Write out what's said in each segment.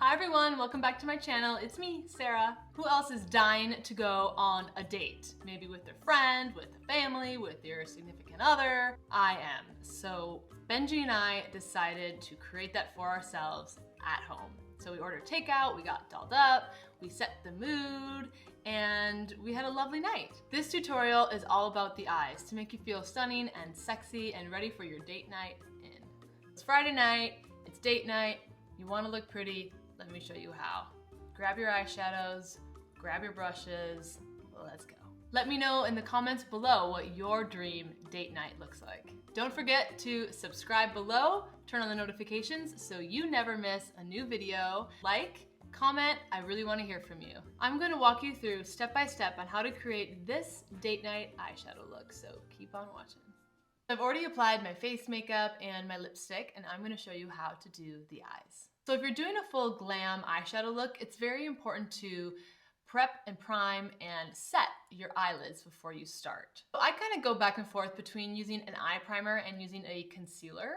Hi everyone, welcome back to my channel. It's me, Sarah. Who else is dying to go on a date? Maybe with their friend, with a family, with your significant other. I am. So Benji and I decided to create that for ourselves at home. So we ordered takeout, we got dolled up, we set the mood, and we had a lovely night. This tutorial is all about the eyes to make you feel stunning and sexy and ready for your date night in. It's Friday night, it's date night, you want to look pretty. Let me show you how. Grab your eyeshadows, grab your brushes, let's go. Let me know in the comments below what your dream date night looks like. Don't forget to subscribe below, turn on the notifications so you never miss a new video. Like, comment, I really want to hear from you. I'm going to walk you through step by step on how to create this date night eyeshadow look, so keep on watching. I've already applied my face makeup and my lipstick, and I'm going to show you how to do the eyes. So if you're doing a full glam eyeshadow look, it's very important to prep and prime and set your eyelids before you start. So I kind of go back and forth between using an eye primer and using a concealer.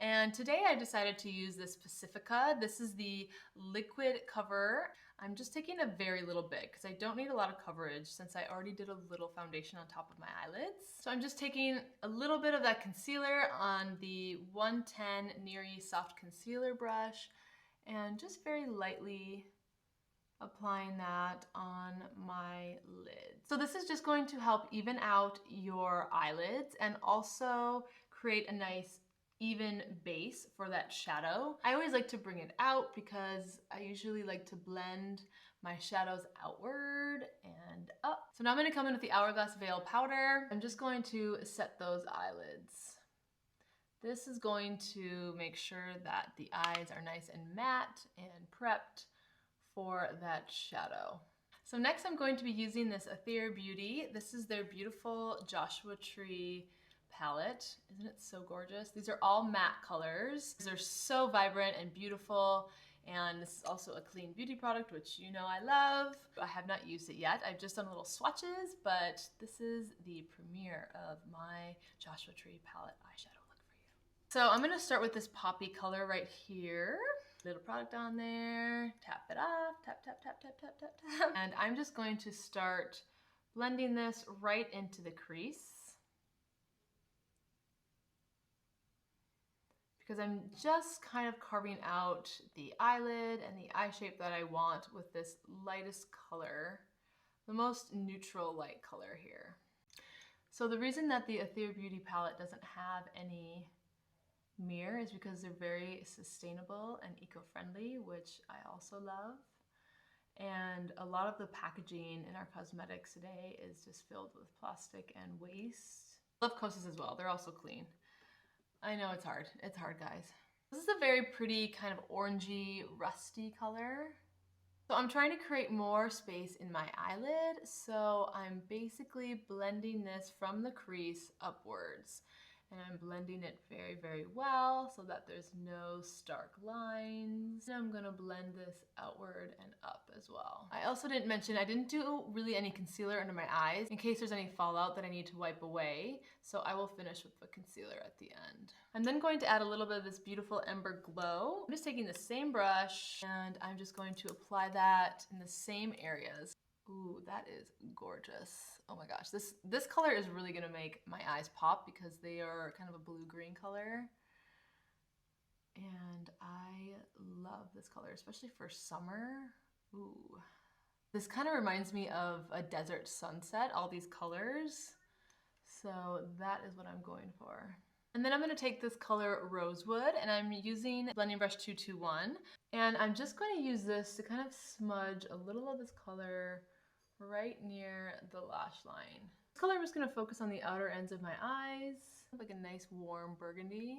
And today I decided to use this Pacifica. This is the liquid cover. I'm just taking a very little bit because I don't need a lot of coverage since I already did a little foundation on top of my eyelids. So I'm just taking a little bit of that concealer on the 110 Neary Soft Concealer brush and just very lightly applying that on my lids. So this is just going to help even out your eyelids and also create a nice even base for that shadow. I always like to bring it out because I usually like to blend my shadows outward and up. So now I'm gonna come in with the Hourglass Veil powder. I'm just going to set those eyelids. This is going to make sure that the eyes are nice and matte and prepped for that shadow. So next I'm going to be using this Aether Beauty. This is their beautiful Joshua Tree palette. Isn't it so gorgeous? These are all matte colors. They're so vibrant and beautiful. And this is also a clean beauty product, which you know I love. I have not used it yet. I've just done little swatches, but this is the premiere of my Joshua Tree palette eyeshadow. So I'm gonna start with this poppy color right here. Little product on there, tap it off, tap, tap, tap, tap, tap, tap, tap. And I'm just going to start blending this right into the crease. Because I'm just kind of carving out the eyelid and the eye shape that I want with this lightest color, the most neutral light color here. So the reason that the Aether Beauty palette doesn't have any mirror is because they're very sustainable and eco-friendly, which I also love. And a lot of the packaging in our cosmetics today is just filled with plastic and waste. I love Kosas as well, they're also clean. I know it's hard, guys. This is a very pretty kind of orangey, rusty color. So I'm trying to create more space in my eyelid, so I'm basically blending this from the crease upwards. And I'm blending it very, very well so that there's no stark lines. And I'm gonna blend this outward and up as well. I also didn't mention, I didn't do really any concealer under my eyes in case there's any fallout that I need to wipe away. So I will finish with the concealer at the end. I'm then going to add a little bit of this beautiful Ember Glow. I'm just taking the same brush and I'm just going to apply that in the same areas. Ooh, that is gorgeous. Oh my gosh, this color is really gonna make my eyes pop because they are kind of a blue-green color. And I love this color, especially for summer. Ooh. This kind of reminds me of a desert sunset, all these colors. So that is what I'm going for. And then I'm gonna take this color Rosewood and I'm using Blending Brush 221. And I'm just going to use this to kind of smudge a little of this color right near the lash line. This color I'm just going to focus on the outer ends of my eyes, like a nice warm burgundy.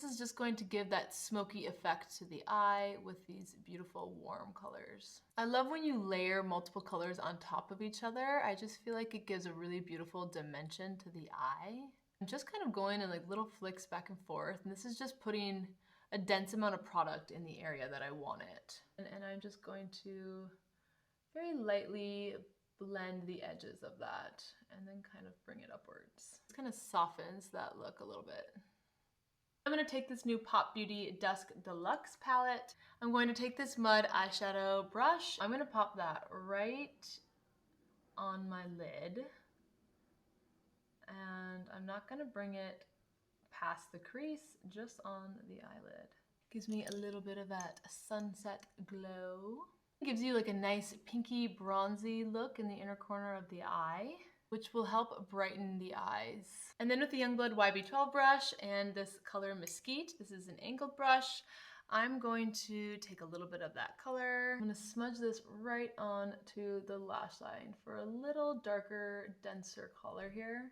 This is just going to give that smoky effect to the eye with these beautiful warm colors. I love when you layer multiple colors on top of each other. I just feel like it gives a really beautiful dimension to the eye. I'm just kind of going in like little flicks back and forth, and this is just putting a dense amount of product in the area that I want it. And I'm just going to very lightly blend the edges of that and then kind of bring it upwards. It kind of softens that look a little bit. I'm going to take this new Pop Beauty Dusk Deluxe palette. I'm going to take this mud eyeshadow brush. I'm going to pop that right on my lid. And I'm not going to bring it past the crease, just on the eyelid. Gives me a little bit of that sunset glow. It gives you like a nice pinky bronzy look in the inner corner of the eye, which will help brighten the eyes. And then with the Youngblood YB12 brush and this color Mesquite, this is an angled brush, I'm going to take a little bit of that color. I'm going to smudge this right onto the lash line for a little darker, denser color here.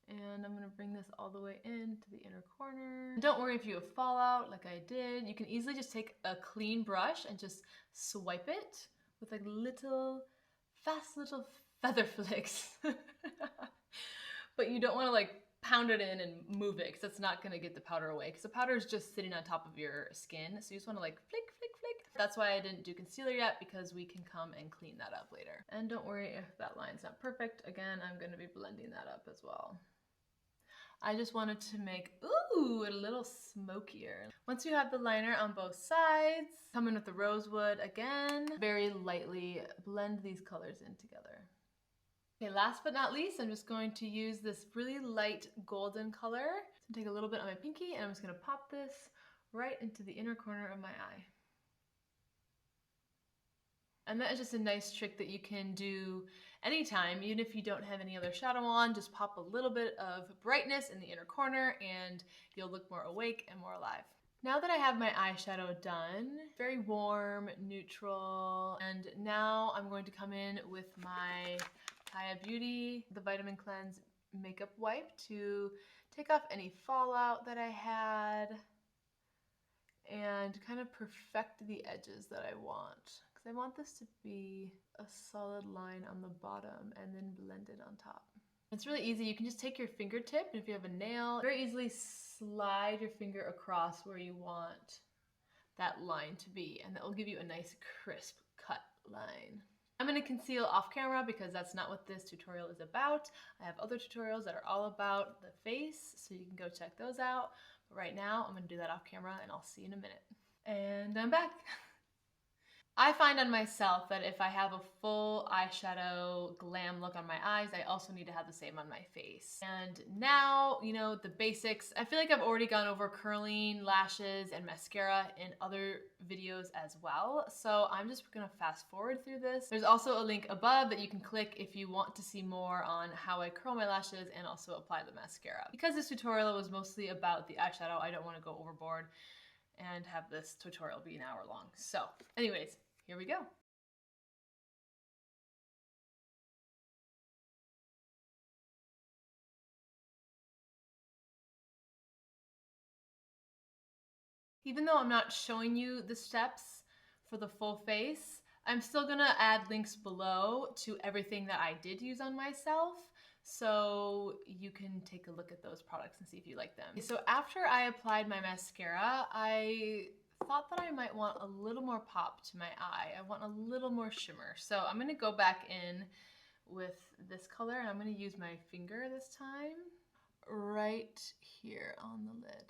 And I'm going to bring this all the way into the inner corner. Don't worry if you have fallout like I did. You can easily just take a clean brush and just swipe it with like fast little feather flicks. But you don't want to like pound it in and move it because that's not going to get the powder away because the powder is just sitting on top of your skin. So you just want to like flick, flick, flick. That's why I didn't do concealer yet, because we can come and clean that up later. And don't worry if that line's not perfect. Again, I'm going to be blending that up as well. I just wanted to make, ooh, a little smokier. Once you have the liner on both sides, come in with the rosewood again. Very lightly blend these colors in together. Okay, last but not least, I'm just going to use this really light golden color. So take a little bit on my pinky and I'm just gonna pop this right into the inner corner of my eye. And that is just a nice trick that you can do anytime, even if you don't have any other shadow on. Just pop a little bit of brightness in the inner corner and you'll look more awake and more alive. Now that I have my eyeshadow done, very warm, neutral, and now I'm going to come in with my Eyether Beauty, the Vitamin Cleanse Makeup Wipe, to take off any fallout that I had and kind of perfect the edges that I want. I want this to be a solid line on the bottom and then blend it on top. It's really easy. You can just take your fingertip, and if you have a nail, very easily slide your finger across where you want that line to be, and that will give you a nice crisp cut line. I'm going to conceal off camera because that's not what this tutorial is about. I have other tutorials that are all about the face, so you can go check those out. But right now, I'm going to do that off camera, and I'll see you in a minute. And I'm back. I find on myself that if I have a full eyeshadow glam look on my eyes, I also need to have the same on my face. And now, you know, the basics. I feel like I've already gone over curling, lashes, and mascara in other videos as well. So I'm just gonna fast forward through this. There's also a link above that you can click if you want to see more on how I curl my lashes and also apply the mascara. Because this tutorial was mostly about the eyeshadow, I don't want to go overboard and have this tutorial be an hour long. So anyways, here we go. Even though I'm not showing you the steps for the full face, I'm still gonna add links below to everything that I did use on myself, so you can take a look at those products and see if you like them. So after I applied my mascara, I thought that I might want a little more pop to my eye. I want a little more shimmer. So I'm gonna go back in with this color, and I'm gonna use my finger this time, right here on the lid.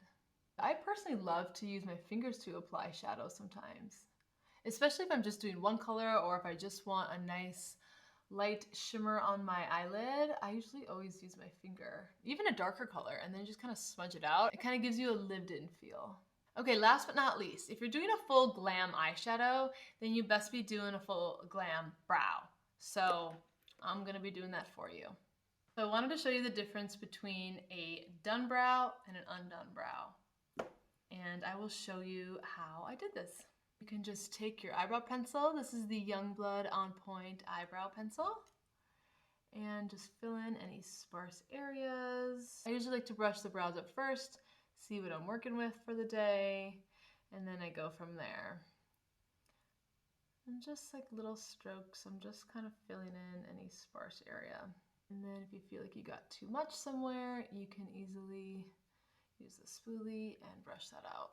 I personally love to use my fingers to apply shadow sometimes, especially if I'm just doing one color or if I just want a nice light shimmer on my eyelid. I usually always use my finger, even a darker color, and then just kind of smudge it out. It kind of gives you a lived-in feel. Okay, last but not least, if you're doing a full glam eyeshadow, then you best be doing a full glam brow. So I'm gonna be doing that for you. So I wanted to show you the difference between a done brow and an undone brow. And I will show you how I did this. You can just take your eyebrow pencil. This is the Youngblood On Point eyebrow pencil. And just fill in any sparse areas. I usually like to brush the brows up first, see what I'm working with for the day, and then I go from there. And just like little strokes, I'm just kind of filling in any sparse area. And then if you feel like you got too much somewhere, you can easily use the spoolie and brush that out.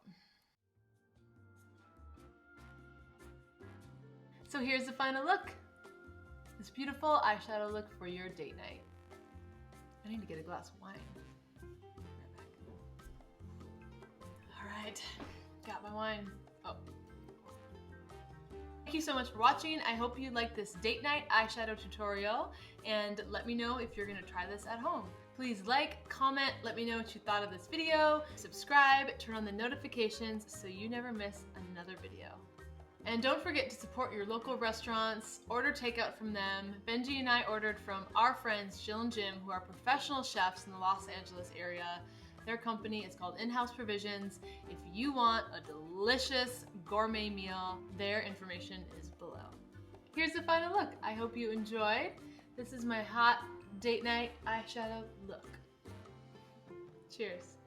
So here's the final look. This beautiful eyeshadow look for your date night. I need to get a glass of wine. right, got my wine. Oh. Thank you so much for watching. I hope you liked this date night eyeshadow tutorial, and let me know if you're gonna try this at home. Please like, comment, let me know what you thought of this video, subscribe, turn on the notifications so you never miss another video. And don't forget to support your local restaurants, order takeout from them. Benji and I ordered from our friends Jill and Jim, who are professional chefs in the Los Angeles area. Their company is called In-House Provisions. If you want a delicious gourmet meal, their information is below. Here's the final look. I hope you enjoyed. This is my hot date night eyeshadow look. Cheers.